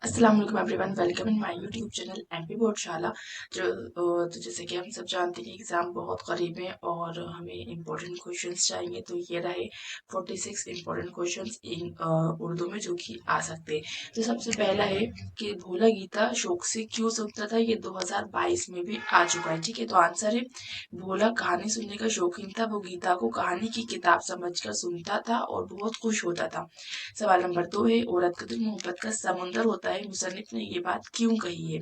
अस्सलाम वालेकुम everyone, welcome in my YouTube channel MP Boardshala. तो जैसे कि हम सब जानते हैं कि एग्ज़ाम बहुत करीब है और हमें इम्पोर्टेंट क्वेश्चंस चाहिए। तो ये रहे 46 इम्पोर्टेंट क्वेश्चंस इन उर्दू में जो कि आ सकते हैं। तो सबसे पहला है कि भोला गीता शौक से क्यों सुनता था। ये 2022 में भी आ चुका है। ठीक है, तो आंसर है भोला कहानी सुनने का शौकीन था। वो गीता को कहानी की किताब समझकर सुनता था और बहुत खुश होता था। सवाल नंबर 2 है, औरत का दिल मोहब्बत का समुंदर होता है। मुसन्निफ ने ये बात क्यों कही है।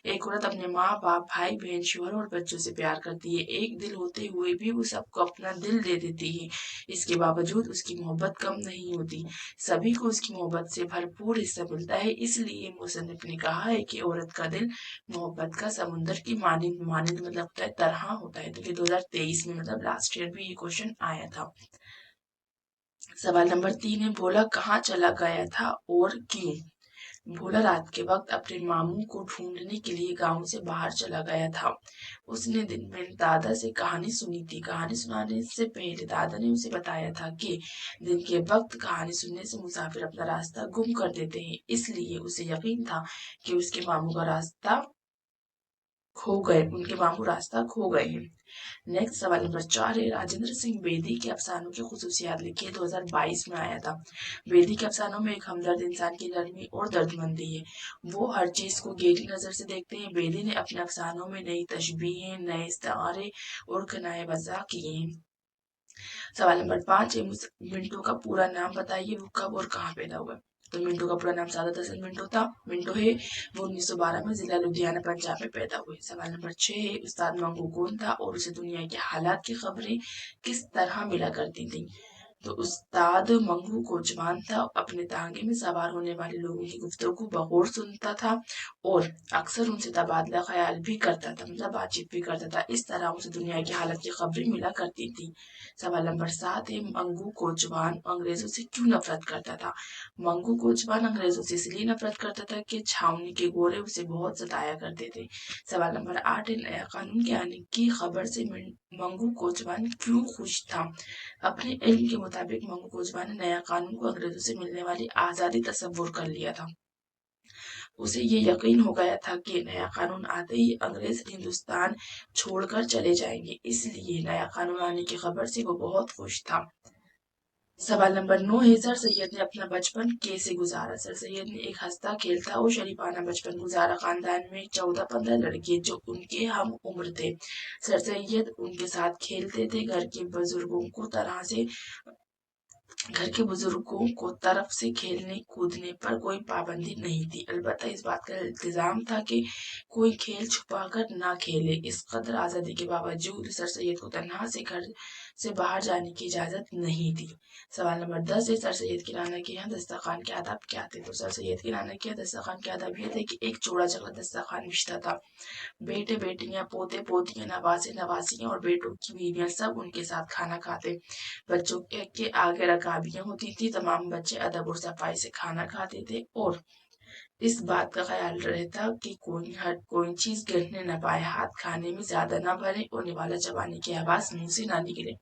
एक औरत अपने माँ बाप भाई बहन शोहर और बच्चों से प्यार करती है। एक दिल होते हुए भी वो सबको अपना दिल दे देती है। इसके बावजूद उसकी मोहब्बत कम नहीं होती। सभी को उसकी मोहब्बत से भरपूर हिस्सा मिलता है। इसलिए मुसन्निफ ने कहा है कि औरत का दिल मोहब्बत का समुंदर की मानिंद मानिंद मतलब होता है, तरह होता है। तो ये 2023 में मतलब लास्ट ईयर भी ये क्वेश्चन आया था। सवाल नंबर 3 है, भोला कहाँ चला गया था और क्यों। भोला रात के वक्त अपने मामू को ढूंढने के लिए गांव से बाहर चला गया था। उसने दिन में दादा से कहानी सुनी थी। कहानी सुनाने से पहले दादा ने उसे बताया था कि दिन के वक्त कहानी सुनने से मुसाफिर अपना रास्ता गुम कर देते हैं। इसलिए उसे यकीन था कि उसके मामू का रास्ता खो गए उनके मामू रास्ता खो गए हैं। नेक्स्ट सवाल नंबर 4 है, राजेंद्र सिंह बेदी के अफसानों की खुसूसियात लिखिए। 2022 में आया था। बेदी के अफसानों में एक हमदर्द इंसान की नरमी और दर्दमंदी है। वो हर चीज को गहरी नजर से देखते हैं। बेदी ने अपने अफसानों में नई तशबीहें, नए इस्तारे और कनाए वज़ा किए हैं। सवाल नंबर 5 है, मिंटो का पूरा नाम बताइए। वो कब और कहाँ पैदा हुआ। तो मिंटो का पूरा नाम सादत हसन मिंटो था। मिंटो है वो 1912 में जिला लुधियाना पंजाब में पैदा हुए। सवाल नंबर 6 है, उस्ताद मंगू कौन था और उसे दुनिया के हालात की खबरें किस तरह मिला करती थी। तो उस्ताद मंगू कोचवान था। अपने तांगे में सवार होने वाले लोगों की गुफ्तगू बगौर सुनता था और अक्सर उनसे तबादला ख्याल भी करता था, मतलब बातचीत भी करता था। इस तरह उसे दुनिया की हालत की खबरें मिला करती थी। सवाल नंबर 7 है, मंगू कोचवान अंग्रेजों से क्यों नफरत करता था। मंगू कोचवान अंग्रेजों से इसलिए नफरत करता था कि छावनी के गोरे उसे बहुत सताया करते थे। सवाल नंबर 8 है, नया कानून के आने की खबर से मंगू कोचवान क्यों खुश था। अपने इल्म के मुताबिक मंगू कोचवान ने नया कानून को अंग्रेजों से मिलने वाली आजादी तस्वुर कर लिया था। उसे ये यकीन हो गया था कि नया कानून आते ही अंग्रेज हिंदुस्तान छोड़कर चले जाएंगे। इसलिए नया कानून आने की खबर से वो बहुत खुश था। सवाल नंबर 9 है, सर सैयद ने अपना बचपन कैसे गुजारा। सर सैयद ने एक हंसता खेलता और शरीफाना बचपन गुजारा। खानदान में 14-15 लड़के जो उनके हम उम्र थे। सर सैयद उनके साथ खेलते थे। घर के बुजुर्गों को तरफ से खेलने कूदने पर कोई पाबंदी नहीं थी। अलबत्ता इस बात का इल्तिजाम था कि कोई खेल छुपा कर ना खेले। इस कदर आजादी के बावजूद सर सैयद को तन्हा से घर से बाहर जाने की इजाजत नहीं थी। सवाल नंबर 10 है, सर सैयद की नाना के यहाँ दस्तरखान के आदाब क्या थे। तो सर सैयद की नाना के यहाँ दस्तरखान के आदाब ये थे कि एक चौड़ा चौड़ा दस्तरखान बिछता था। बेटे बेटियां पोते पोतियां नवासे नवासियां और बेटों की बीवियां सब उनके साथ खाना खाते। बच्चों के आगे रकाबियां होती थी। तमाम बच्चे अदब और सफाई से खाना खाते थे और इस बात का ख्याल रहता कि कोई चीज गिरने न पाए, हाथ खाने में ज्यादा न भरे और निवाला चबाने की आवाज मुंह से ना निकले।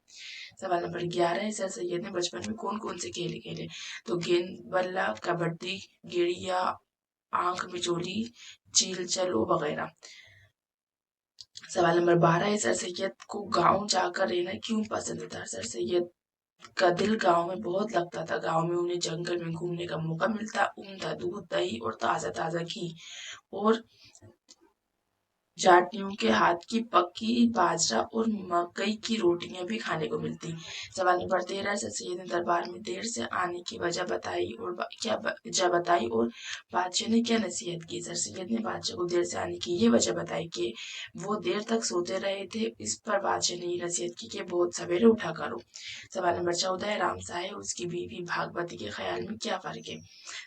सवाल नंबर 11 है, सर सैयद ने बचपन में कौन कौन से खेल खेले। तो गेंद बल्ला, कबड्डी, गिड़िया, आंख मिचोली, चील चलो वगैरह। सवाल नंबर 12 है, सर सैयद को गांव जाकर रहना क्यों पसंद था। सर सैयद का दिल गांव में बहुत लगता था। गांव में उन्हें जंगल में घूमने का मौका मिलता। उम्दा दूध, दही और ताजा ताजा घी और जाटियों के हाथ की पक्की बाजरा और मकई की रोटियां भी खाने को मिलती। सवाल नंबर 13, सर सैयद ने दरबार में देर से आने की वजह बताई और वजह बताई और बादशाह ने क्या नसीहत की। सर सैयद ने बादशाह को देर से आने की ये वजह बताई कि वो देर तक सोते रहे थे। इस पर बादशाह ने ये नसीहत की कि बहुत सवेरे उठा करो। सवाल नंबर 14 है, राम साहब उसकी बीवी भागवती के ख्याल में क्या फर्क है।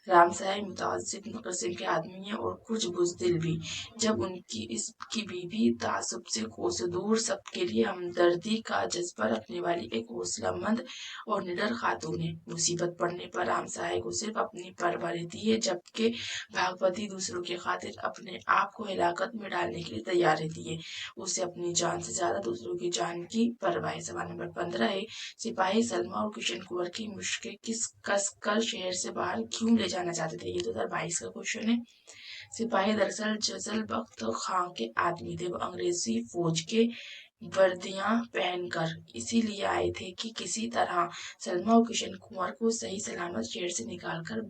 राम साहब मुतवस्सित किस्म के आदमी है और कुछ बुजदिल भी। जब उनकी इस की बीवी तासुब से कोसों दूर, सबके लिए हमदर्दी का जज्बा रखने वाली एक हौसलामंद और निडर खातून है। मुसीबत पड़ने पर हमसाये को सिर्फ अपनी परवाह रहती है, जबकि भागवती दूसरों की खातिर अपने आप को हिलाकत में डालने के लिए तैयार रहती है। उसे अपनी जान से ज्यादा दूसरों की जान की परवाह है। सवाल नंबर 15 है, सिपाही सलमा और किशन कुंवर की मुश्किल किस कसकर शहर से बाहर क्यों ले जाना चाहते थे? ये 2022 का क्वेश्चन है। सिपाही दरअसल जजल बख्त खां के आदमी थे। वो अंग्रेजी फौज के वर्दियां पहनकर इसीलिए आए थे कि किसी तरह सलमा और किशन कुंवर को सही सलामत शहर से निकालकर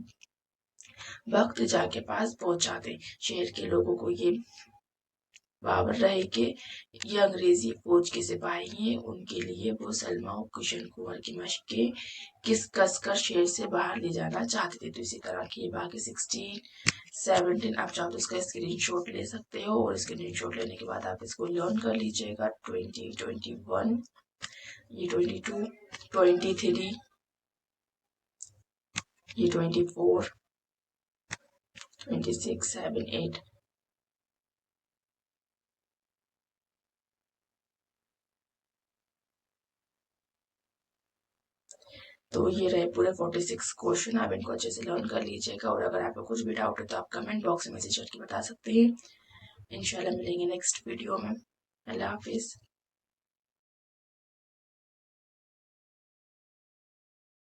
बख्त जा के पास पहुंचा दे। शहर के लोगों को ये बावर रहे कि ये अंग्रेजी फौज के सिपाही हैं। उनके लिए वो सलमा और किशन कुंवर की मशकें किस कसकर शहर से बाहर ले जाना चाहते थे। तो इसी तरह की बाकी 16, 17 आप चाहो तो इसका स्क्रीनशॉट ले सकते हो, और स्क्रीनशॉट लेने के बाद आप इसको लर्न कर लीजिएगा। 20, 21, ये 22, 23, ये 24, 26, 7, 8। तो ये रहे पूरे 46 क्वेश्चन। आप इनको अच्छे से लर्न कर लीजिएगा, और अगर आपको कुछ भी डाउट है तो आप कमेंट बॉक्स में मैसेज करके बता सकते हैं। इंशाल्लाह मिलेंगे नेक्स्ट वीडियो में। अल्लाह हाफिज।